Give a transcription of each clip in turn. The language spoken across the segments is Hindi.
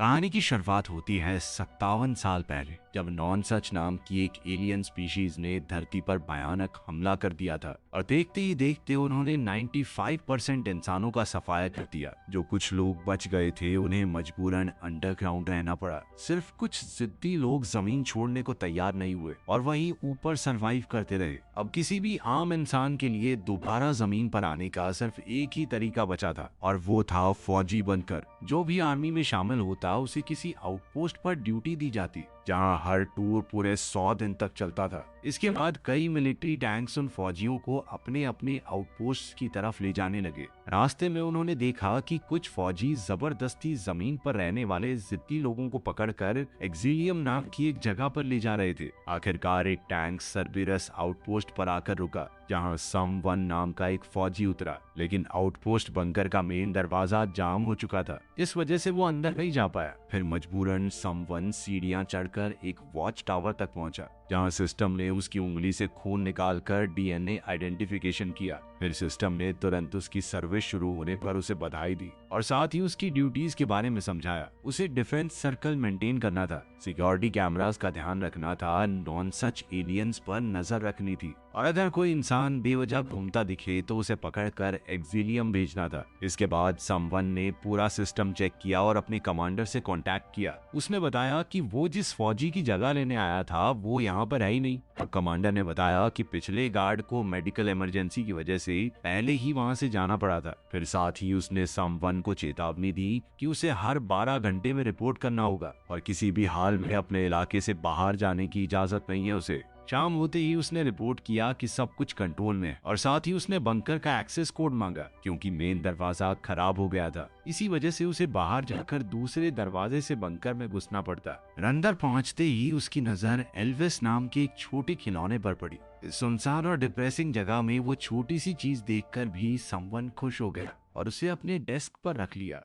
कहानी की शुरुआत होती है 57 साल पहले, जब नॉन सच नाम की एक एलियन स्पीशीज ने धरती पर भयानक हमला कर दिया था और देखते ही देखते उन्होंने 95% इंसानों का सफाया कर दिया। जो कुछ लोग बच गए थे उन्हें मजबूरन अंडरग्राउंड रहना पड़ा। सिर्फ कुछ जिद्दी लोग जमीन छोड़ने को तैयार नहीं हुए और वहीं ऊपर सरवाइव करते रहे। अब किसी भी आम इंसान के लिए दोबारा जमीन पर आने का सिर्फ एक ही तरीका बचा था और वो था फौजी बनकर। जो भी आर्मी में शामिल होता उसे किसी आउटपोस्ट पर ड्यूटी दी जाती, जहां हर टूर पूरे 100 दिन तक चलता था। इसके बाद कई मिलिट्री टैंक्स उन फौजियों को अपने अपने आउटपोस्ट की तरफ ले जाने लगे। रास्ते में उन्होंने देखा कि कुछ फौजी जबरदस्ती जमीन पर रहने वाले जिद्दी लोगों को पकड़कर एक्सिलियम नाम की एक जगह पर ले जा रहे थे। आखिरकार एक टैंक सर्बिरस आउटपोस्ट पर आकर रुका, जहां सम-वन नाम का एक फौजी उतरा, लेकिन आउटपोस्ट बंकर का मेन दरवाजा जाम हो चुका था। इस वजह से वो अंदर नहीं जा पाया। फिर मजबूरन सम-वन सीढ़ियां चढ़कर एक वॉच टावर तक पहुंचा, जहां सिस्टम ने उसकी उंगली से खून निकालकर डीएनए आइडेंटिफिकेशन किया। फिर सिस्टम ने तुरंत उसकी सर्विस शुरू होने पर उसे बधाई दी और साथ ही उसकी ड्यूटीज के बारे में समझाया। उसे डिफेंस सर्कल मेंटेन करना था, सिक्योरिटी कैमरास का ध्यान रखना था, नॉन सच एलियंस पर नजर रखनी थी और अगर कोई इंसान बेवजह घूमता दिखे तो उसे पकड़कर एक्सिलियम भेजना था। इसके बाद समवन ने पूरा सिस्टम चेक किया और अपने कमांडर से कांटेक्ट किया। उसने बताया कि वो जिस फौजी की जगह लेने आया था वो यहाँ पर है ही नहीं। कमांडर ने बताया कि पिछले गार्ड को मेडिकल इमरजेंसी की वजह से पहले ही वहां से जाना पड़ा था। फिर साथ ही उसने समवन को चेतावनी दी कि उसे हर 12 घंटे में रिपोर्ट करना होगा और किसी भी हाल में अपने इलाके से बाहर जाने की इजाजत नहीं है उसे। शाम होते ही उसने रिपोर्ट किया कि सब कुछ कंट्रोल में है और साथ ही उसने बंकर का एक्सेस कोड मांगा, क्योंकि मेन दरवाजा खराब हो गया था। इसी वजह से उसे बाहर जाकर दूसरे दरवाजे से बंकर में घुसना पड़ता। अंदर पहुंचते ही उसकी नजर एल्विस नाम के एक छोटे खिलौने पर पड़ी। इस सुनसान और डिप्रेसिंग जगह में वो छोटी सी चीज देखकर भी समवन खुश हो गया और उसे अपने डेस्क पर रख लिया।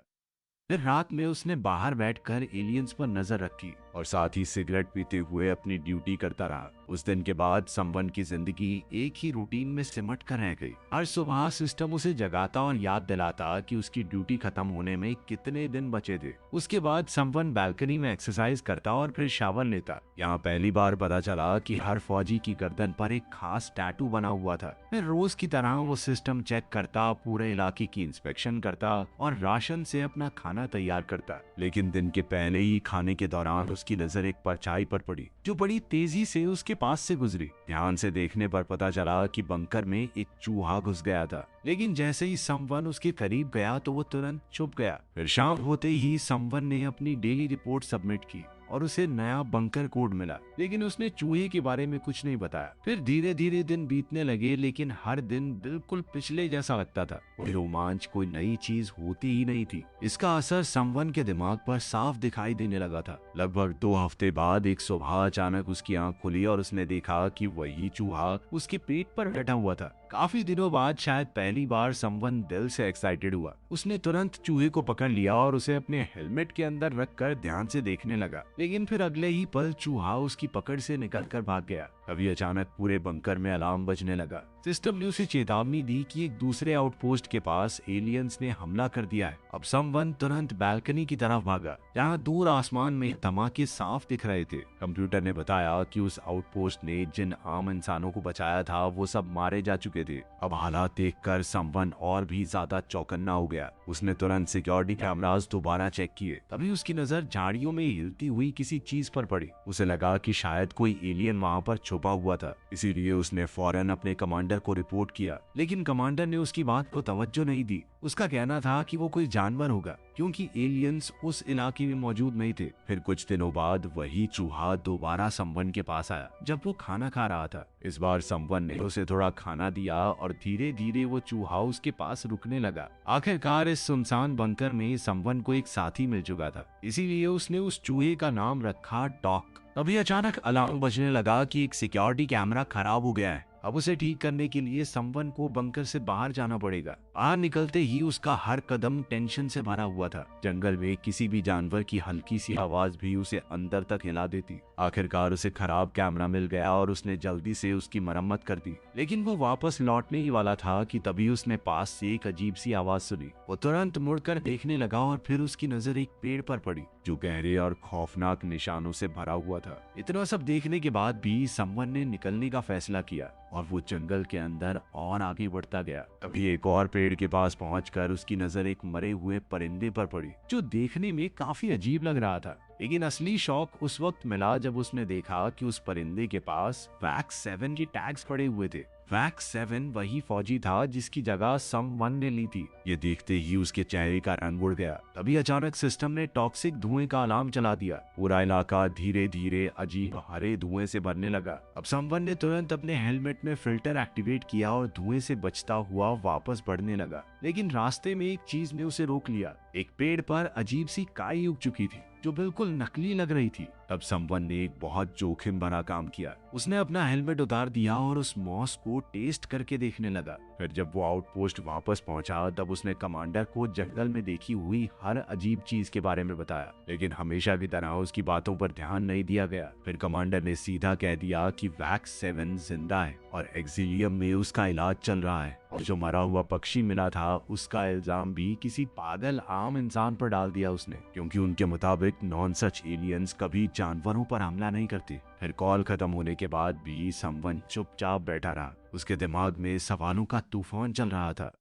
फिर रात में उसने बाहर बैठकर एलियंस पर नजर रखी और साथ ही सिगरेट पीते हुए अपनी ड्यूटी करता रहा। उस दिन के बाद समवन की जिंदगी एक ही रूटीन में सिमट कर रह गई। हर सुबह सिस्टम उसे जगाता और याद दिलाता कि उसकी ड्यूटी खत्म होने में कितने दिन बचे थे। उसके बाद समवन बालकनी में एक्सरसाइज करता और फिर शावर लेता। यहाँ पहली बार पता चला कि हर फौजी की गर्दन पर एक खास टैटू बना हुआ था। फिर रोज की तरह वो सिस्टम चेक करता, पूरे इलाके की इंस्पेक्शन करता और राशन से अपना खाना तैयार करता। लेकिन दिन के पहले ही खाने के दौरान उसकी नजर एक परछाई पर पड़ी, जो बड़ी तेजी से उसके पास से गुजरी। ध्यान से देखने पर पता चला कि बंकर में एक चूहा घुस गया था, लेकिन जैसे ही समवन उसके करीब गया तो वो तुरंत छुप गया। फिर शाम होते ही समवन ने अपनी डेली रिपोर्ट सबमिट की और उसे नया बंकर कोड मिला, लेकिन उसने चूहे के बारे में कुछ नहीं बताया। फिर धीरे धीरे दिन बीतने लगे, लेकिन हर दिन बिल्कुल पिछले जैसा लगता था। कोई रोमांच, कोई नई चीज होती ही नहीं थी। इसका असर समवन के दिमाग पर साफ दिखाई देने लगा था। लगभग 2 हफ्ते बाद एक सुबह अचानक उसकी आंख खुली और उसने देखा कि वही चूहा उसके पेट पर बैठा हुआ था। काफी दिनों बाद शायद पहली बार समवन दिल से एक्साइटेड हुआ। उसने तुरंत चूहे को पकड़ लिया और उसे अपने हेलमेट के अंदर रखकर ध्यान से देखने लगा, लेकिन फिर अगले ही पल चूहा उसकी पकड़ से निकलकर भाग गया। तभी अचानक पूरे बंकर में अलार्म बजने लगा। सिस्टम ने उसे चेतावनी दी कि एक दूसरे आउटपोस्ट के पास एलियंस ने हमला कर दिया है। अब समवन तुरंत बालकनी की तरफ भागा, जहां दूर आसमान में धमाके साफ दिख रहे थे। कंप्यूटर ने बताया कि उस आउटपोस्ट ने जिन आम इंसानों को बचाया था वो सब मारे जा चुके थे। अब हालात देखकर समवन और भी ज्यादा चौकन्ना हो गया। उसने तुरंत सिक्योरिटी कैमरास दोबारा चेक किए। तभी उसकी नजर झाड़ियों में हिलती हुई किसी चीज पर पड़ी। उसे लगा कि शायद कोई एलियन वहां पर छुपा हुआ था, इसीलिए उसने फौरन अपने कमांडर को रिपोर्ट किया। लेकिन कमांडर ने उसकी बात को तवज्जो नहीं दी। उसका कहना था कि वो कोई जानवर होगा, क्योंकि एलियंस उस इलाके में मौजूद नहीं थे। फिर कुछ दिनों बाद वही चूहा दोबारा समवन के पास आया, जब वो खाना खा रहा था। इस बार समवन ने उसे थोड़ा खाना दिया और धीरे धीरे वो चूहा उसके पास रुकने लगा। आखिरकार इस सुनसान बंकर में समवन को एक साथी मिल चुका था, इसीलिए उसने उस चूहे का नाम रखा डॉक। तभी अचानक अलार्म बजने लगा कि एक सिक्योरिटी कैमरा खराब हो गया है। अब उसे ठीक करने के लिए समवन को बंकर से बाहर जाना पड़ेगा। बाहर निकलते ही उसका हर कदम टेंशन से भरा हुआ था। जंगल में किसी भी जानवर की हल्की सी आवाज भी उसे अंदर तक हिला देती। आखिरकार उसे खराब कैमरा मिल गया और उसने जल्दी से उसकी मरम्मत कर दी। लेकिन वो वापस लौटने ही वाला था कि तभी उसने पास से एक अजीब सी आवाज सुनी। वो तुरंत मुड़कर देखने लगा और फिर उसकी नजर एक पेड़ पर पड़ी जो गहरे और खौफनाक निशानों से भरा हुआ था। इतना सब देखने के बाद भी समवन ने निकलने का फैसला किया और वो जंगल के अंदर और आगे बढ़ता गया। तभी एक और पेड़ के पास पहुंचकर उसकी नजर एक मरे हुए परिंदे पर पड़ी जो देखने में काफी अजीब लग रहा था। लेकिन असली शौक उस वक्त मिला जब उसने देखा कि उस परिंदे के पास वैक्स 7 के टैग्स पड़े हुए थे। वैक्स 7 वही फौजी था जिसकी जगह समवन ने ली थी। ये देखते ही उसके चेहरे का रंग उड़ गया। तभी अचानक सिस्टम ने टॉक्सिक धुएं का अलार्म चला दिया। पूरा इलाका धीरे धीरे अजीब हरे धुएं से भरने लगा। अब समवन ने तुरंत अपने हेलमेट में फिल्टर एक्टिवेट किया और धुएं से बचता हुआ वापस बढ़ने लगा। लेकिन रास्ते में एक चीज ने उसे रोक लिया। एक पेड़ पर अजीब सी काई उग चुकी थी जो बिल्कुल नकली लग रही थी। तब समवन ने एक बहुत जोखिम भरा काम किया। उसने अपना हेलमेट उतार दिया और उस मॉस को टेस्ट करके देखने लगा। फिर जब वो आउटपोस्ट वापस पहुंचा तब उसने कमांडर को जंगल में देखी हुई हर अजीब चीज के बारे में बताया। लेकिन हमेशा की तरह उसकी बातों पर ध्यान नहीं दिया गया। फिर कमांडर ने सीधा कह दिया कि वैक्स 7 जिंदा है और एक्सिलियम में उसका इलाज चल रहा है। और जो मरा हुआ पक्षी मिला था उसका इल्जाम भी किसी पागल आम इंसान पर डाल दिया उसने, क्योंकि उनके मुताबिक नॉन सच एलियंस कभी जानवरों पर हमला नहीं करते। फिर कॉल खत्म होने के बाद भी समवन चुपचाप बैठा रहा। उसके दिमाग में सवालों का तूफान चल रहा था।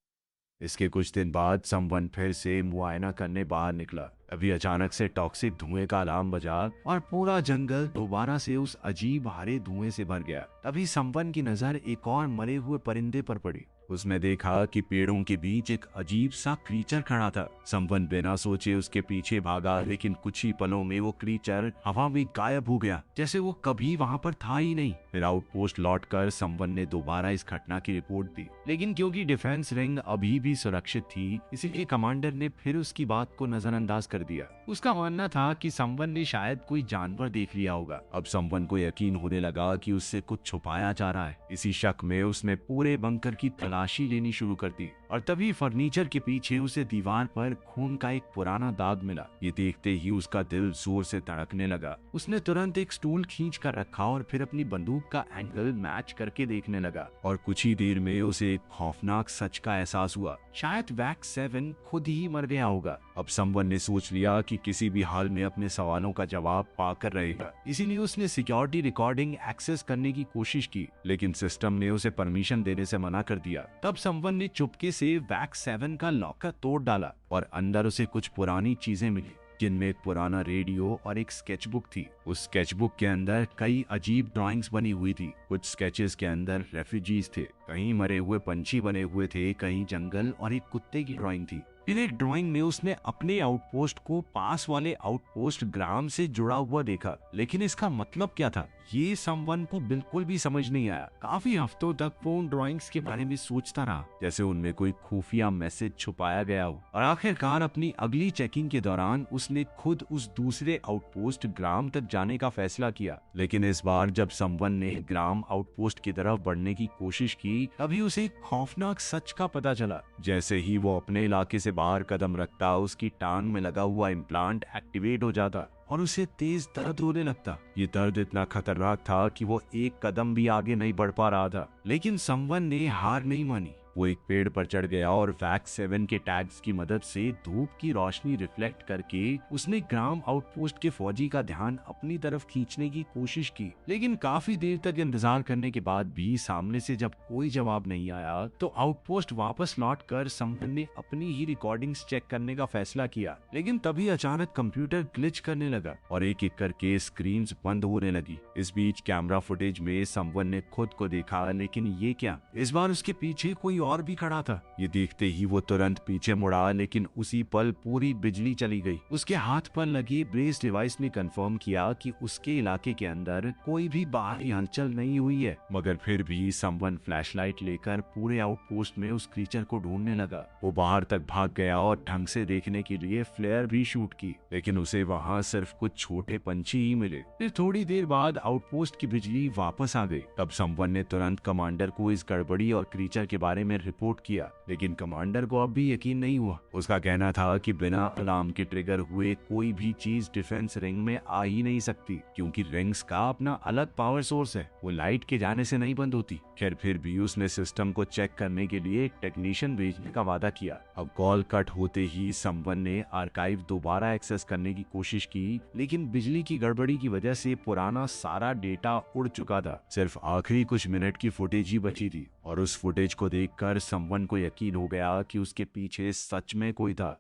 इसके कुछ दिन बाद समवन फिर से मुआयना करने बाहर निकला। अभी अचानक से टॉक्सिक धुएं का अलार्म बजा और पूरा जंगल दोबारा से उस अजीब हरे धुएं से भर गया। तभी समवन की नजर एक और मरे हुए परिंदे पर पड़ी। उसने देखा कि पेड़ों के बीच एक अजीब सा क्रीचर खड़ा था। समवन बिना सोचे उसके पीछे भागा, लेकिन कुछ ही पलों में वो क्रीचर हवा में गायब हो गया, जैसे वो कभी वहां पर था ही नहीं। फिर आउटपोस्ट लौटकर समवन ने दोबारा इस घटना की रिपोर्ट दी। लेकिन क्योंकि डिफेंस रिंग अभी भी सुरक्षित थी, इसलिए कमांडर ने फिर उसकी बात को नजरअंदाज कर दिया। उसका मानना था कि समवन ने शायद कोई जानवर देख लिया होगा। अब समवन को यकीन होने लगा कि उससे कुछ छुपाया जा रहा है। इसी शक में उसने पूरे बंकर की तलाशी लेनी शुरू कर दी और तभी फर्नीचर के पीछे उसे दीवार पर खून का एक पुराना दाग मिला। ये देखते ही उसका दिल जोर से धड़कने लगा। उसने तुरंत एक स्टूल खींच कर रखा और फिर अपनी बंदूक का एंगल मैच करके देखने लगा और कुछ ही देर में उसे एक खौफनाक सच का एहसास हुआ। शायद वैक्स 7 खुद ही मर गया होगा। अब समवन ने सोच लिया कि किसी भी हाल में अपने सवालों का जवाब पाकर रहेगा। इसीलिए उसने सिक्योरिटी रिकॉर्डिंग एक्सेस करने की कोशिश की, लेकिन सिस्टम ने उसे परमिशन देने से मना कर दिया। तब समवन ने चुपके से वैक्स 7 का लॉकर तोड़ डाला और अंदर उसे कुछ पुरानी चीजें मिली, जिनमें एक पुराना रेडियो और एक स्केचबुक थी। उस स्केचबुक के अंदर कई अजीब ड्राइंग्स बनी हुई थी। कुछ स्केचेस के अंदर रेफ्यूजीज थे, कहीं मरे हुए पंछी बने हुए थे, कहीं जंगल और एक कुत्ते की ड्राइंग थी। फिर एक ड्राइंग में उसने अपने आउटपोस्ट को पास वाले आउटपोस्ट ग्राम से जुड़ा हुआ देखा, लेकिन इसका मतलब क्या था ये समवन को बिल्कुल भी समझ नहीं आया। काफी हफ्तों तक वो उन ड्राइंग्स के बारे में सोचता रहा, जैसे उनमें कोई खुफिया मैसेज छुपाया गया हो। और आखिरकार अपनी अगली चेकिंग के दौरान उसने खुद उस दूसरे आउटपोस्ट ग्राम तक जाने का फैसला किया। लेकिन इस बार जब समवन ने ग्राम आउटपोस्ट की तरफ बढ़ने की कोशिश की, तभी उसे एक खौफनाक सच का पता चला। जैसे ही वो अपने इलाके से बाहर कदम रखता, उसकी टांग में लगा हुआ इम्प्लांट एक्टिवेट हो जाता और उसे तेज दर्द होने लगता। ये दर्द इतना खतरनाक था कि वो एक कदम भी आगे नहीं बढ़ पा रहा था। लेकिन समवन ने हार नहीं मानी। वो एक पेड़ पर चढ़ गया और वैक्स 7 के टैग्स की मदद से धूप की रोशनी रिफ्लेक्ट करके उसने ग्राम आउटपोस्ट के फौजी का ध्यान अपनी तरफ खींचने की कोशिश की। लेकिन काफी देर तक इंतजार करने के बाद भी सामने से जब कोई जवाब नहीं आया, तो आउटपोस्ट वापस लौटकर समवन ने अपनी ही रिकॉर्डिंग्स चेक करने का फैसला किया। लेकिन तभी अचानक कंप्यूटर ग्लिच करने लगा और एक एक करके स्क्रीन्स बंद होने लगी। इस बीच कैमरा फुटेज में समवन ने खुद को देखा, लेकिन ये क्या, इस बार उसके पीछे कोई और भी खड़ा था। ये देखते ही वो तुरंत पीछे मुड़ा, लेकिन उसी पल पूरी बिजली चली गई। उसके हाथ पर लगी ब्रेस डिवाइस ने कंफर्म किया कि उसके इलाके के अंदर कोई भी बाहरी हलचल नहीं हुई है, मगर फिर भी समवन फ्लैशलाइट लेकर पूरे आउटपोस्ट में उस क्रीचर को ढूंढने लगा। वो बाहर तक भाग गया और ढंग से देखने के लिए फ्लेयर भी शूट की, लेकिन उसे वहाँ सिर्फ कुछ छोटे पंछी ही मिले। फिर थोड़ी देर बाद आउटपोस्ट की बिजली वापस आ गई। तब समवन ने तुरंत कमांडर को इस गड़बड़ी और क्रीचर के बारे में रिपोर्ट किया, लेकिन कमांडर को अब भी यकीन नहीं हुआ। उसका कहना था कि बिना अलार्म के ट्रिगर हुए कोई भी चीज डिफेंस रिंग में आ ही नहीं सकती, क्योंकि रिंग्स का अपना अलग पावर सोर्स है, वो लाइट के जाने से नहीं बंद होती। खैर फिर भी उसने सिस्टम को चेक करने के लिए एक टेक्नीशियन भेजने का वादा किया। अब कॉल कट होते ही समवन ने आर्काइव दोबारा एक्सेस करने की कोशिश की, लेकिन बिजली की गड़बड़ी की वजह से पुराना सारा डेटा उड़ चुका था। सिर्फ आखिरी कुछ मिनट की फुटेज ही बची थी, और उस फुटेज को देखकर समवन को यकीन हो गया कि उसके पीछे सच में कोई था।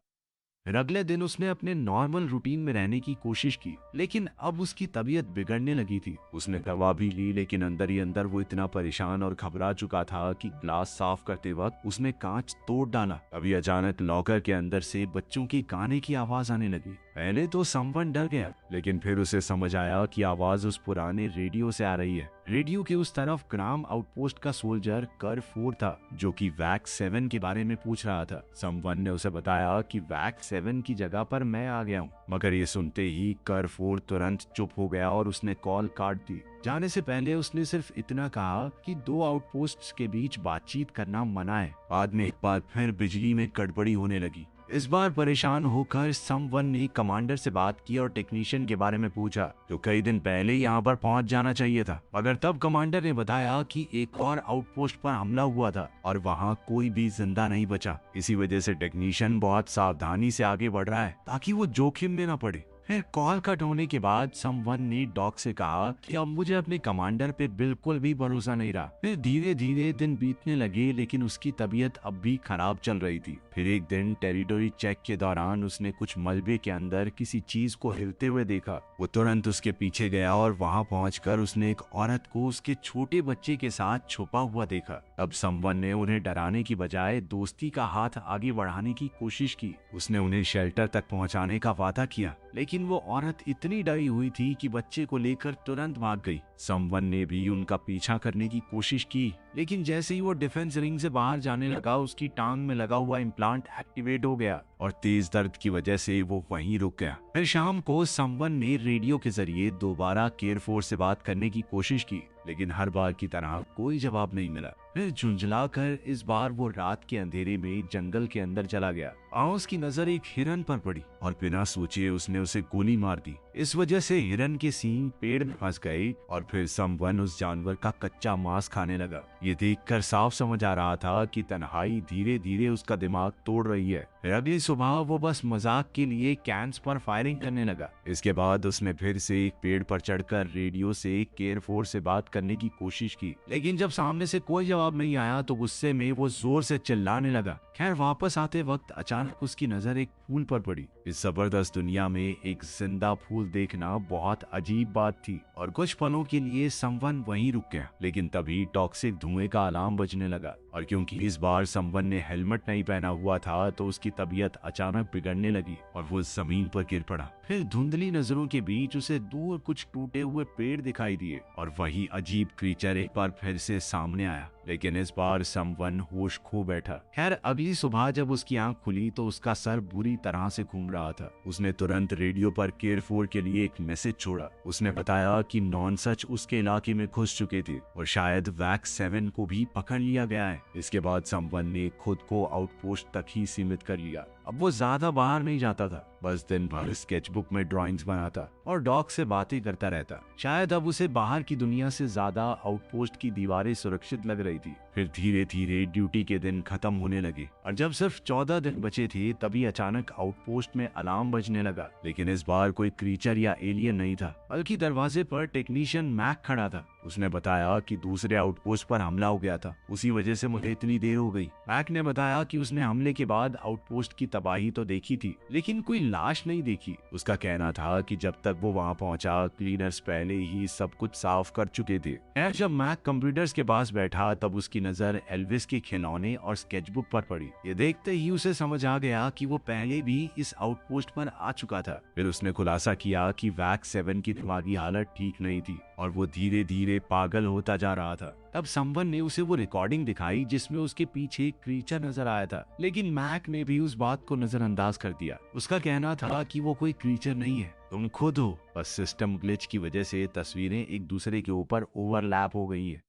फिर अगले दिन उसने अपने नॉर्मल रूटीन में रहने की कोशिश की, लेकिन अब उसकी तबीयत बिगड़ने लगी थी। उसने दवा भी ली, लेकिन अंदर ही अंदर वो इतना परेशान और घबरा चुका था कि ग्लास साफ करते वक्त उसने कांच तोड़ डाला। अभी अचानक लॉकर के अंदर से बच्चों की गाने की आवाज आने लगी। पहले तो समवन डर गया, लेकिन फिर उसे समझ आया कि आवाज उस पुराने रेडियो से आ रही है। रेडियो के उस तरफ ग्राम आउटपोस्ट का सोल्जर कर 4 था, जो कि वैक 7 के बारे में पूछ रहा था। समवन ने उसे बताया कि वैक 7 की जगह पर मैं आ गया हूँ, मगर ये सुनते ही कर 4 तुरंत चुप हो गया और उसने कॉल काट दी। जाने से पहले उसने सिर्फ इतना कहा कि 2 आउटपोस्ट्स के बीच बातचीत करना मना है। बाद में एक बार फिर बिजली में गड़बड़ी होने लगी। इस बार परेशान होकर समवन ने कमांडर से बात की और टेक्नीशियन के बारे में पूछा, जो कई दिन पहले यहाँ पर पहुंच जाना चाहिए था। मगर तब कमांडर ने बताया कि एक और आउटपोस्ट पर हमला हुआ था और वहाँ कोई भी जिंदा नहीं बचा। इसी वजह से टेक्नीशियन बहुत सावधानी से आगे बढ़ रहा है ताकि वो जोखिम में न पड़े। फिर कॉल कट होने के बाद समवन ने डॉक से कहा कि अब मुझे अपने कमांडर पे बिल्कुल भी भरोसा नहीं रहा। फिर धीरे धीरे दिन बीतने लगे, लेकिन उसकी तबीयत अब भी खराब चल रही थी। फिर एक दिन टेरिटरी चेक के दौरान उसने कुछ मलबे के अंदर किसी चीज को हिलते हुए देखा। वो तुरंत उसके पीछे गया और वहां पहुंचकर उसने एक औरत को उसके छोटे बच्चे के साथ छुपा हुआ देखा। अब समवन ने उन्हें डराने की बजाय दोस्ती का हाथ आगे बढ़ाने की कोशिश की। उसने उन्हें शेल्टर तक पहुंचाने का वादा किया, लेकिन वो औरत इतनी डरी हुई थी कि बच्चे को लेकर तुरंत भाग गई। समवन ने भी उनका पीछा करने की कोशिश की, लेकिन जैसे ही वो डिफेंस रिंग से बाहर जाने लगा, उसकी टांग में लगा हुआ इम्प्लांट एक्टिवेट हो गया और तेज दर्द की वजह से वो वहीं रुक गया। फिर शाम को समवन ने रेडियो के जरिए दोबारा केयर फोर्स से बात करने की कोशिश की, लेकिन हर बार की तरह कोई जवाब नहीं मिला। फिर झुंझलाकर इस बार वो रात के अंधेरे में जंगल के अंदर चला गया। उसकी नजर एक हिरन पर पड़ी और बिना सोचे उसने उसे गोली मार दी। इस वजह से हिरन के सींग पेड़ में फंस गए और फिर समवन उस जानवर का कच्चा मांस खाने लगा। ये देखकर साफ समझ आ रहा था कि तन्हाई धीरे धीरे उसका दिमाग तोड़ रही है। फिर अगली सुबह वो बस मजाक के लिए कैंप्स पर फायरिंग करने लगा। इसके बाद उसने फिर से एक पेड़ पर चढ़कर रेडियो से केयर फोर्स से बात करने की कोशिश की, लेकिन जब सामने से कोई जवाब नहीं आया तो गुस्से में वो जोर से चिल्लाने लगा। खैर वापस आते वक्त अचानक उसकी नजर एक फूल पर पड़ी। इस जबरदस्त दुनिया में एक जिंदा फूल देखना बहुत अजीब बात थी और कुछ पलों के लिए समवन वहीं रुक गया। लेकिन तभी टॉक्सिक धुएं का अलार्म बजने लगा और क्योंकि इस बार समवन ने हेलमेट नहीं पहना हुआ था तो उसकी तबीयत अचानक बिगड़ने लगी और वो जमीन पर गिर पड़ा। फिर धुंधली नजरों के बीच उसे दूर कुछ टूटे हुए पेड़ दिखाई दिए और वही अजीब क्रीचर एक बार फिर से सामने आया, लेकिन इस बार समवन होश खो बैठा। खैर अगली सुबह जब उसकी आंख खुली तो उसका सर बुरी तरह से घूम रहा था। उसने तुरंत रेडियो पर केयर फोर के लिए एक मैसेज छोड़ा। उसने बताया कि नॉन सच उसके इलाके में घुस चुके थे और शायद वैक 7 को भी पकड़ लिया गया है। इसके बाद समवन ने खुद को आउटपोस्ट तक ही सीमित कर लिया। अब वो ज्यादा बाहर नहीं जाता था, बस दिन भर स्केचबुक में ड्राइंग्स बनाता और डॉग से बातें करता रहता। शायद अब उसे बाहर की दुनिया से ज्यादा आउटपोस्ट की दीवारें सुरक्षित लग रही थी। फिर धीरे धीरे ड्यूटी के दिन खत्म होने लगे और जब सिर्फ 14 दिन बचे थे तभी अचानक आउटपोस्ट में अलार्म बजने लगा। लेकिन इस बार कोई क्रीचर या एलियन नहीं था, बल्कि दरवाजे पर टेक्नीशियन मैक खड़ा था। उसने बताया कि दूसरे आउटपोस्ट पर हमला हो गया था, उसी वजह से मुझे इतनी देर हो गई। मैक ने बताया कि उसने हमले के बाद आउटपोस्ट की तबाही तो देखी थी लेकिन कोई लाश नहीं देखी। उसका कहना था कि जब तक वो वहाँ पहुंचा क्लीनर्स पहले ही सब कुछ साफ कर चुके थे। जब मैक कंप्यूटर्स के पास बैठा तब उसकी नजर एल्विस के खिलौने और स्केचबुक पर पड़ी। ये देखते ही उसे समझ आ गया कि वो पहले भी इस आउटपोस्ट पर आ चुका था। फिर उसने खुलासा किया कि वैक 7 की दिमागी हालत ठीक नहीं थी और वो धीरे धीरे पागल होता जा रहा था। तब समवन ने उसे वो रिकॉर्डिंग दिखाई जिसमें उसके पीछे एक क्रीचर नजर आया था, लेकिन मैक ने भी उस बात को नजरअंदाज कर दिया। उसका कहना था कि वो कोई क्रीचर नहीं है, तुम खुद हो, बस सिस्टम ग्लिच की वजह से तस्वीरें एक दूसरे के ऊपर ओवरलैप हो गई है।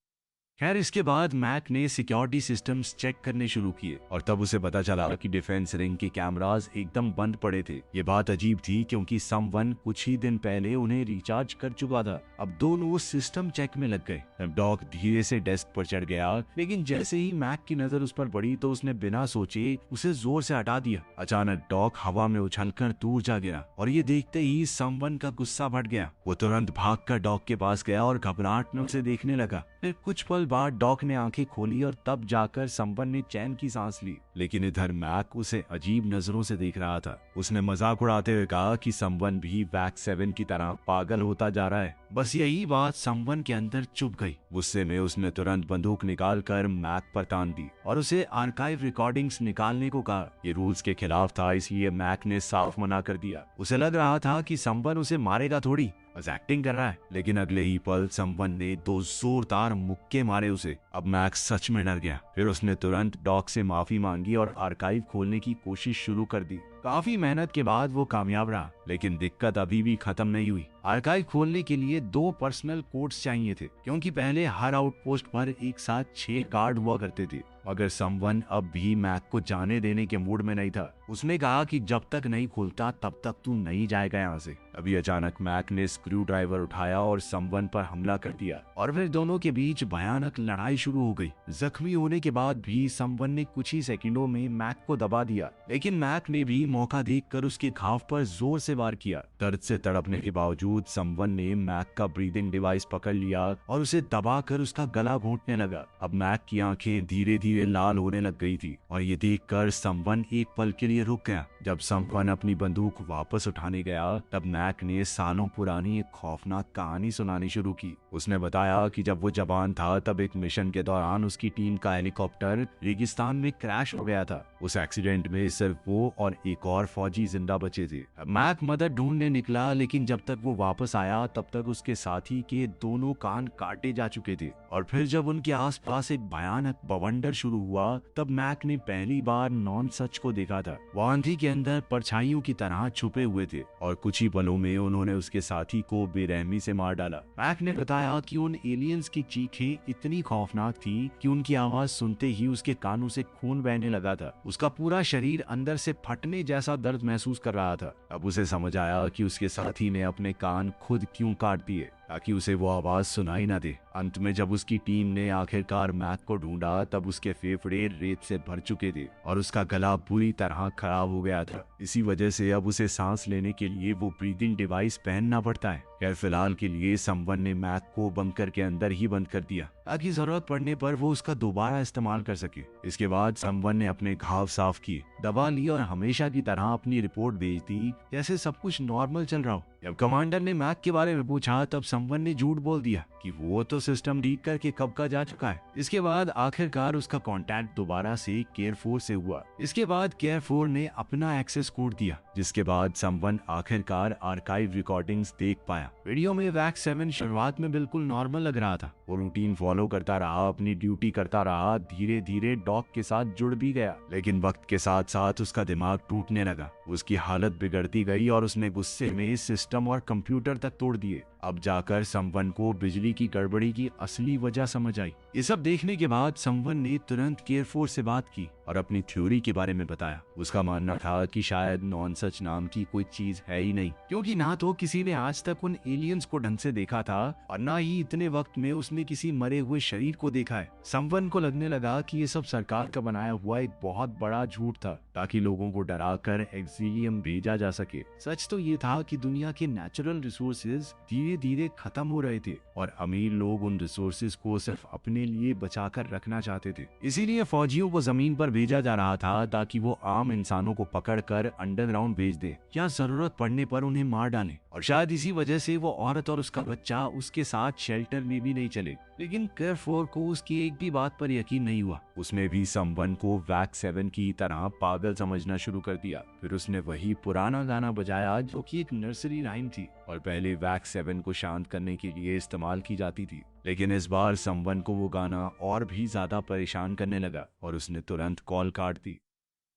खैर इसके बाद मैक ने सिक्योरिटी सिस्टम्स चेक करने शुरू किए और तब उसे पता चला कि डिफेंस रिंग के कैमरास एकदम बंद पड़े थे। ये बात अजीब थी क्योंकि समवन कुछ ही दिन पहले उन्हें रिचार्ज कर चुका था। अब दोनों सिस्टम चेक में लग गए। डॉक धीरे से डेस्क पर चढ़ गया, लेकिन जैसे ही मैक की नजर उस पर पड़ी तो उसने बिना सोचे उसे जोर से हटा दिया। अचानक डॉक हवा में उछलकर दूर जा गिरा और ये देखते ही समवन का गुस्सा बढ़ गया। वो तुरंत भागकर डॉक के पास गया और घबराहट में उसे देखने लगा। फिर कुछ पल बाद डॉक ने आंखें खोली और तब जाकर समवन ने चैन की सांस ली, लेकिन इधर मैक उसे अजीब नजरों से देख रहा था। उसने मजाक उड़ाते हुए कहा कि समवन भी वैक 7 की तरह पागल होता जा रहा है। बस यही बात समवन के अंदर चुभ गई। गुस्से में उसने तुरंत बंदूक निकालकर मैक पर तान दी और उसे आर्काइव रिकॉर्डिंग्स निकालने को कहा। ये रूल्स के खिलाफ था, इसलिए मैक ने साफ मना कर दिया। उसे लग रहा था कि समवन उसे मारेगा थोड़ी, बस एक्टिंग कर रहा है। लेकिन अगले ही पल समवन ने 2 जोरदार मुक्के मारे उसे। अब मैक्स सच में डर गया। फिर उसने तुरंत डॉक से माफी मांगी और आर्काइव खोलने की कोशिश शुरू कर दी। काफी मेहनत के बाद वो कामयाब रहा, लेकिन दिक्कत अभी भी खत्म नहीं हुई। आर्काइव खोलने के लिए 2 पर्सनल कोड्स चाहिए थे, क्योंकि पहले हर आउटपोस्ट पर एक साथ 6 कार्ड हुआ करते थे। मगर समवन अब भी मैक को जाने देने के मूड में नहीं था। उसने कहा कि जब तक नहीं खुलता तब तक तू नहीं जाएगा यहाँ से। अभी अचानक मैक ने स्क्रू ड्राइवर उठाया और समवन पर हमला कर दिया और फिर दोनों के बीच भयानक लड़ाई शुरू हो गई। जख्मी होने के बाद भी समवन ने कुछ ही सेकंडों में मैक को दबा दिया, लेकिन मैक ने भी मौका देखकर उसके घाव पर जोर से वार किया। दर्द से तड़पने के बावजूद समवन ने मैक का ब्रीदिंग डिवाइस पकड़ लिया और उसे दबाकर उसका गला घोंटने लगा। अब मैक की आंखें धीरे धीरे लाल होने लग गई थी और ये देखकर समवन एक पल के लिए रुक गया। जब समवन अपनी बंदूक वापस उठाने गया तब मैक ने सालों पुरानी एक खौफनाक कहानी सुनानी शुरू की। उसने बताया कि जब वो जवान था तब एक मिशन के दौरान उसकी टीम का हेलीकॉप्टर रेगिस्तान में क्रैश हो गया था। उस एक्सीडेंट में सिर्फ वो और एक और फौजी जिंदा बचे थे। मैक मदद ढूंढने निकला, लेकिन जब तक वो वापस आया तब तक उसके साथी के दोनों कान काटे जा चुके थे। और फिर जब उनके आसपास एक भयानक बवंडर शुरू हुआ तब मैक ने पहली बार नॉन सच को देखा था। वो आंधी के अंदर परछाइयों की तरह छुपे हुए थे और कुछ ही पलों में उन्होंने उसके साथी को बेरहमी से मार डाला। मैक ने बताया कि उन एलियंस की चीखें इतनी खौफनाक थी कि उनकी आवाज सुनते ही उसके कानों से खून बहने लगा था। उसका पूरा शरीर अंदर से फटने जैसा दर्द महसूस कर रहा था। अब उसे समझ आया कि उसके साथी ने अपने कान खुद क्यों काट दिए ताकि उसे वो आवाज सुनाई ना दे। अंत में जब उसकी टीम ने आखिरकार मैक को ढूंढा तब उसके फेफड़े रेत से भर चुके थे और उसका गला पूरी तरह खराब हो गया था। इसी वजह से अब उसे सांस लेने के लिए वो ब्रीदिंग डिवाइस पहनना पड़ता है। खैर फिलहाल के लिए समवन ने मैक को बंकर के अंदर ही बंद कर दिया ताकि जरूरत पड़ने पर वो उसका दोबारा इस्तेमाल कर सके। इसके बाद समवन ने अपने घाव साफ किए, दवा ली और हमेशा की तरह अपनी रिपोर्ट भेज दी जैसे सब कुछ नॉर्मल चल रहा हो। जब कमांडर ने मैक के बारे में पूछा तब समवन ने झूठ बोल दिया कि वो तो सिस्टम लीक करके कब का जा चुका है। इसके बाद आखिरकार उसका कांटेक्ट दोबारा से केयर 4 से हुआ। इसके बाद केयर 4 ने अपना एक्सेस कोड दिया, जिसके बाद समवन आखिरकार आर्काइव रिकॉर्डिंग्स देख पाया। वीडियो में वैक 7 शुरुआत में बिल्कुल नॉर्मल लग रहा था। वो रूटीन फॉलो करता रहा, अपनी ड्यूटी करता रहा, धीरे धीरे डॉक के साथ जुड़ भी गया। लेकिन वक्त के साथ साथ उसका दिमाग टूटने लगा, उसकी हालत बिगड़ती गई और उसने गुस्से में सिस्टम और कंप्यूटर तक तोड़ दिए। अब जाकर समवन को बिजली की गड़बड़ी की असली वजह समझ आई। ये सब देखने के बाद समवन ने तुरंत केयर 4 से बात की और अपनी थ्योरी के बारे में बताया। उसका मानना था कि शायद नॉन सच नाम की कोई चीज है ही नहीं, क्योंकि ना तो किसी ने आज तक उन एलियंस को ढंग से देखा था और ना ही इतने वक्त में उसने किसी मरे हुए शरीर को देखा है। समवन को लगने लगा कि ये सब सरकार का बनाया हुआ एक बहुत बड़ा झूठ था ताकि लोगों को डराकर एक्सिलियम भेजा जा सके। सच तो ये था कि दुनिया के नेचुरल रिसोर्सेज धीरे धीरे धीरे खत्म हो रहे थे और अमीर लोग उन रिसोर्सेज को सिर्फ अपने लिए बचा कर रखना चाहते थे। इसीलिए फौजियों को जमीन पर भेजा जा रहा था ताकि वो आम इंसानों को पकड़कर अंडरग्राउंड भेज दे या जरूरत पड़ने पर उन्हें मार डाले। और शायद इसी वजह से वो औरत और उसका बच्चा उसके साथ शेल्टर में भी नहीं चले। लेकिन केयरफोर को उसकी एक भी बात पर यकीन नहीं हुआ। उसने भी समवन को वैक 7 की तरह पागल समझना शुरू कर दिया। फिर उसने वही पुराना गाना बजाया जो कि एक नर्सरी राइम थी और पहले वैक 7 को शांत करने के लिए इस्तेमाल की जाती थी। लेकिन इस बार समवन को वो गाना और भी ज्यादा परेशान करने लगा और उसने तुरंत कॉल काट दी।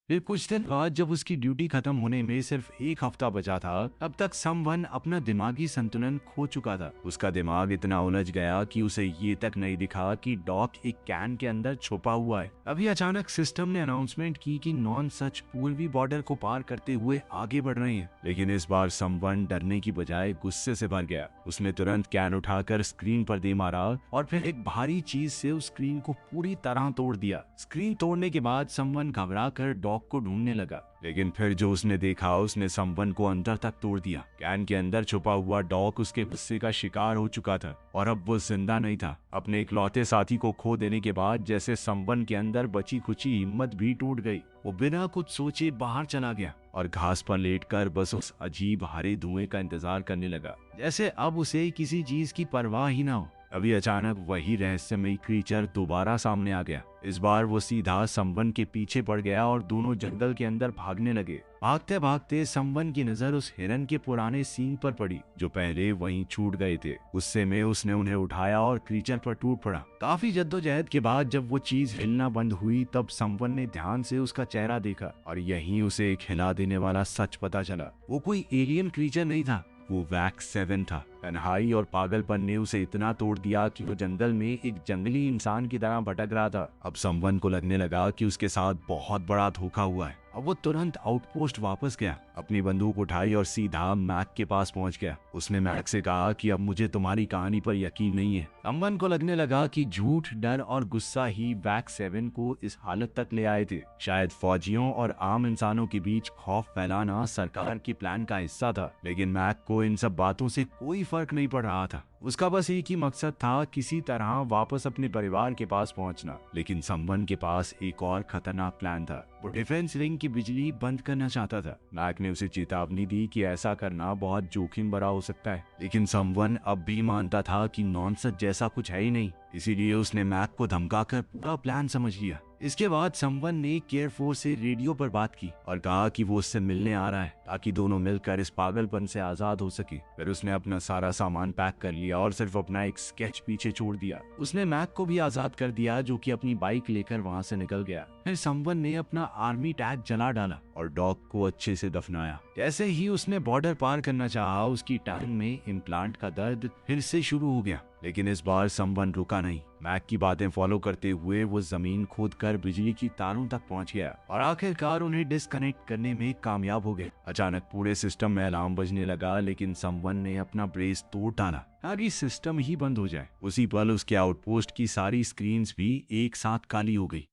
फिर कुछ दिन बाद जब उसकी ड्यूटी खत्म होने में सिर्फ एक हफ्ता बचा था, अब तक समवन अपना दिमागी संतुलन खो चुका था। उसका दिमाग इतना उलझ गया कि उसे ये तक नहीं दिखा कि डॉक एक कैन के अंदर छुपा हुआ है। अभी अचानक सिस्टम ने अनाउंसमेंट की कि नॉन सच पूर्वी बॉर्डर को पार करते हुए आगे बढ़ रहे हैं। लेकिन इस बार समवन डरने की बजाय गुस्से से भर गया। उसने तुरंत कैन उठाकर स्क्रीन पर दे मारा और फिर एक भारी चीज से उस स्क्रीन को पूरी तरह तोड़ दिया। स्क्रीन तोड़ने के बाद समवन घबरा कर डॉक को ढूंढने लगा, लेकिन फिर जो उसने देखा उसने समवन को अंदर तक तोड़ दिया। कैन के अंदर छुपा हुआ डॉक उसके गुस्से का शिकार हो चुका था और अब वो जिंदा नहीं था। अपने इकलौते साथी को खो देने के बाद जैसे समवन के अंदर बची खुची हिम्मत भी टूट गई। वो बिना कुछ सोचे बाहर चला गया और घास पर लेटकर बस उस अजीब हरे धुएं का इंतजार करने लगा, जैसे अब उसे किसी चीज की परवाह ही ना हो। अभी अचानक वही रहस्यमयी क्रीचर दोबारा सामने आ गया। इस बार वो सीधा समवन के पीछे पड़ गया और दोनों जंगल के अंदर भागने लगे। भागते भागते समवन की नजर उस हिरन के पुराने सींग पर पड़ी जो पहले वहीं छूट गए थे। गुस्से में उसने उन्हें उठाया और क्रीचर पर टूट पड़ा। काफी जद्दोजहद के बाद जब वो चीज हिलना बंद हुई तब समवन ने ध्यान से उसका चेहरा देखा और यहीं उसे एक हिला देने वाला सच पता चला। वो कोई एलियन क्रीचर नहीं था, वो वैक 7 था। तन्हाई और पागलपन ने उसे इतना तोड़ दिया कि वो जंगल में एक जंगली इंसान की तरह भटक रहा था। अब समवन को लगने लगा कि उसके साथ बहुत बड़ा धोखा हुआ है। अब वो तुरंत आउटपोस्ट वापस गया, अपनी बंदूक उठाई और सीधा मैक के पास पहुंच गया। उसने मैक से कहा कि अब मुझे तुम्हारी कहानी पर यकीन नहीं है। समवन को लगने लगा कि झूठ, डर और गुस्सा ही वैक 7 को इस हालत तक ले आए थे। शायद फौजियों और आम इंसानों के बीच खौफ फैलाना सरकार के प्लान का हिस्सा था। लेकिन मैक को इन सब बातों से कोई फर्क नहीं पड़ रहा था। उसका बस एक ही मकसद था, किसी तरह वापस अपने परिवार के पास पहुंचना। लेकिन समवन के पास एक और खतरनाक प्लान था। वो डिफेंस रिंग की बिजली बंद करना चाहता था। मैक ने उसे चेतावनी दी कि ऐसा करना बहुत जोखिम भरा हो सकता है, लेकिन समवन अब भी मानता था कि नॉनसेंस जैसा कुछ है ही नहीं। इसीलिए उसने मैक को धमकाकर पूरा प्लान समझ लिया। इसके बाद समवन ने केयरफोर से रेडियो पर बात की और कहा कि वो उससे मिलने आ रहा है ताकि दोनों मिलकर इस पागलपन से आजाद हो सके। फिर उसने अपना सारा सामान पैक कर लिया और सिर्फ अपना एक स्केच पीछे छोड़ दिया। उसने मैक को भी आजाद कर दिया जो कि अपनी बाइक लेकर वहां से निकल गया। फिर समवन ने अपना आर्मी टैग जला डाला और डॉग को अच्छे से दफनाया। जैसे ही उसने बॉर्डर पार करना चाहा, उसकी टांग में इम्प्लांट का दर्द फिर से शुरू हो गया। लेकिन इस बार समवन रुका नहीं। मैक की बातें फॉलो करते हुए वो जमीन खोदकर बिजली की तारों तक पहुंच गया और आखिरकार उन्हें डिस्कनेक्ट करने में कामयाब हो गए। अचानक पूरे सिस्टम में अलार्म बजने लगा, लेकिन समवन ने अपना ब्रेस तोड़ डाला ताकि सिस्टम ही बंद हो जाए। उसी पल उसके आउटपोस्ट की सारी स्क्रीन्स भी एक साथ काली हो गई।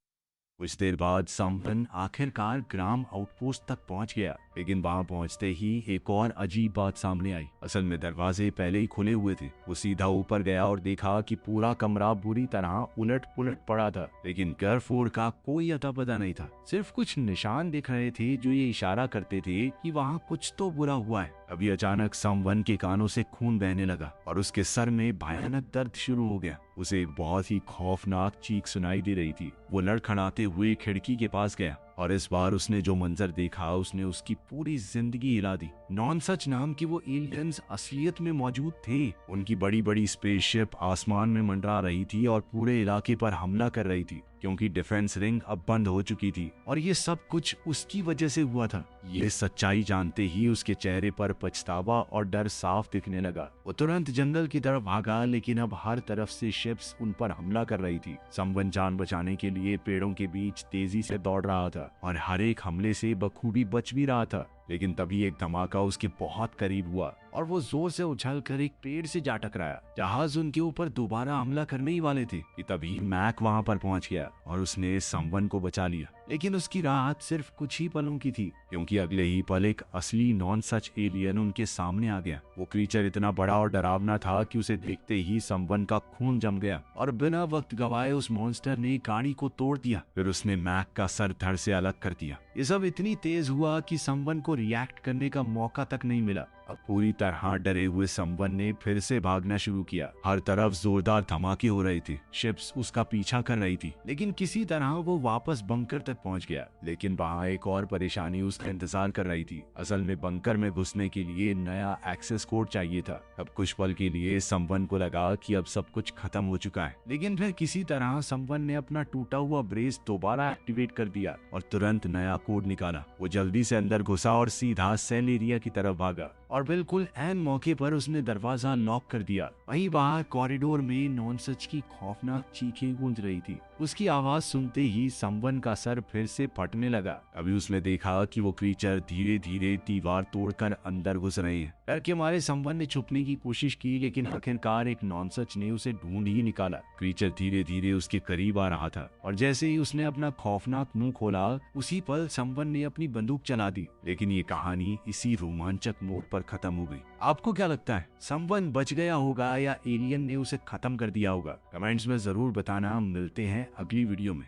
कुछ देर बाद समवन आखिरकार ग्राम आउटपोस्ट तक पहुंच गया, लेकिन वहां पहुंचते ही एक और अजीब बात सामने आई। असल में दरवाजे पहले ही खुले हुए थे। वो सीधा ऊपर गया और देखा कि पूरा कमरा बुरी तरह उलट पुलट पड़ा था, लेकिन केयरफोर का कोई अता पता नहीं था। सिर्फ कुछ निशान दिख रहे थे जो ये इशारा करते थे कि वहाँ कुछ तो बुरा हुआ है। अभी अचानक समवन के कानों से खून बहने लगा और उसके सर में भयानक दर्द शुरू हो गया। उसे एक बहुत ही खौफनाक चीख सुनाई दे रही थी। वो लड़खड़ाते हुए खिड़की के पास गया और इस बार उसने जो मंजर देखा उसने उसकी पूरी जिंदगी हिला दी। नॉनसच नाम की वो एलियंस असलियत में मौजूद थे। उनकी बड़ी बड़ी स्पेसशिप आसमान में मंडरा रही थी और पूरे इलाके पर हमला कर रही थी, क्योंकि डिफेंस रिंग अब बंद हो चुकी थी और ये सब कुछ उसकी वजह से हुआ था। ये सच्चाई जानते ही उसके चेहरे पर पछतावा और डर साफ दिखने लगा। वो तुरंत जंगल की तरफ भागा, लेकिन अब हर तरफ से शिप्स उन पर हमला कर रही थी। समवन जान बचाने के लिए पेड़ों के बीच तेजी से दौड़ रहा था और हर एक हमले से बखूबी बच भी रहा था। लेकिन तभी एक धमाका उसके बहुत करीब हुआ और वो जोर से उछलकर एक पेड़ से जा टकराया। जहाज उनके ऊपर दोबारा हमला करने ही वाले थे कि तभी मैक वहां पर पहुंच गया और उसने समवन को बचा लिया। लेकिन उसकी राहत सिर्फ कुछ ही पलों की थी, क्योंकि अगले ही पल एक असली नॉन सच एलियन उनके सामने आ गया। वो क्रीचर इतना बड़ा और डरावना था कि उसे देखते ही समवन का खून जम गया और बिना वक्त गवाए उस मॉन्स्टर ने गाड़ी को तोड़ दिया। फिर उसने मैक का सर धड़ से अलग कर दिया। ये सब इतनी तेज हुआ कि समवन को रिएक्ट करने का मौका तक नहीं मिला। अब पूरी तरह डरे हुए समवन ने फिर से भागना शुरू किया। हर तरफ जोरदार धमाके हो रहे थे, शिप्स उसका पीछा कर रही थी, लेकिन किसी तरह वो वापस बंकर तक पहुंच गया। लेकिन वहाँ एक और परेशानी उसका इंतजार कर रही थी। असल में बंकर में घुसने के लिए नया एक्सेस कोड चाहिए था। अब कुछ पल के लिए समवन को लगा कि अब सब कुछ खत्म हो चुका है, लेकिन फिर किसी तरह समवन ने अपना टूटा हुआ ब्रेस दोबारा एक्टिवेट कर दिया और तुरंत नया कोड निकाला। वो जल्दी से अंदर घुसा और सीधा सेल एरिया की तरफ भागा और बिल्कुल ऐन मौके पर उसने दरवाजा लॉक कर दिया। वहीं बाहर कॉरिडोर में नॉनसच की खौफनाक चीखें गूंज रही थी। उसकी आवाज सुनते ही समवन का सर फिर से फटने लगा। अभी उसने देखा कि वो क्रीचर धीरे धीरे दीवार तोड़कर अंदर घुस रहे हैं। डर के मारे समवन ने छुपने की कोशिश की, लेकिन आखिरकार एक नॉनसच ने उसे ढूंढ ही निकाला। क्रीचर धीरे धीरे उसके करीब आ रहा था और जैसे ही उसने अपना खौफनाक मुंह खोला, उसी पल समवन ने अपनी बंदूक चला दी। लेकिन ये कहानी इसी रोमांचक नोट पर खत्म हो गई। आपको क्या लगता है, समवन बच गया होगा या एलियन ने उसे खत्म कर दिया होगा? कमेंट्स में जरूर बताना। हम मिलते हैं अगली वीडियो में।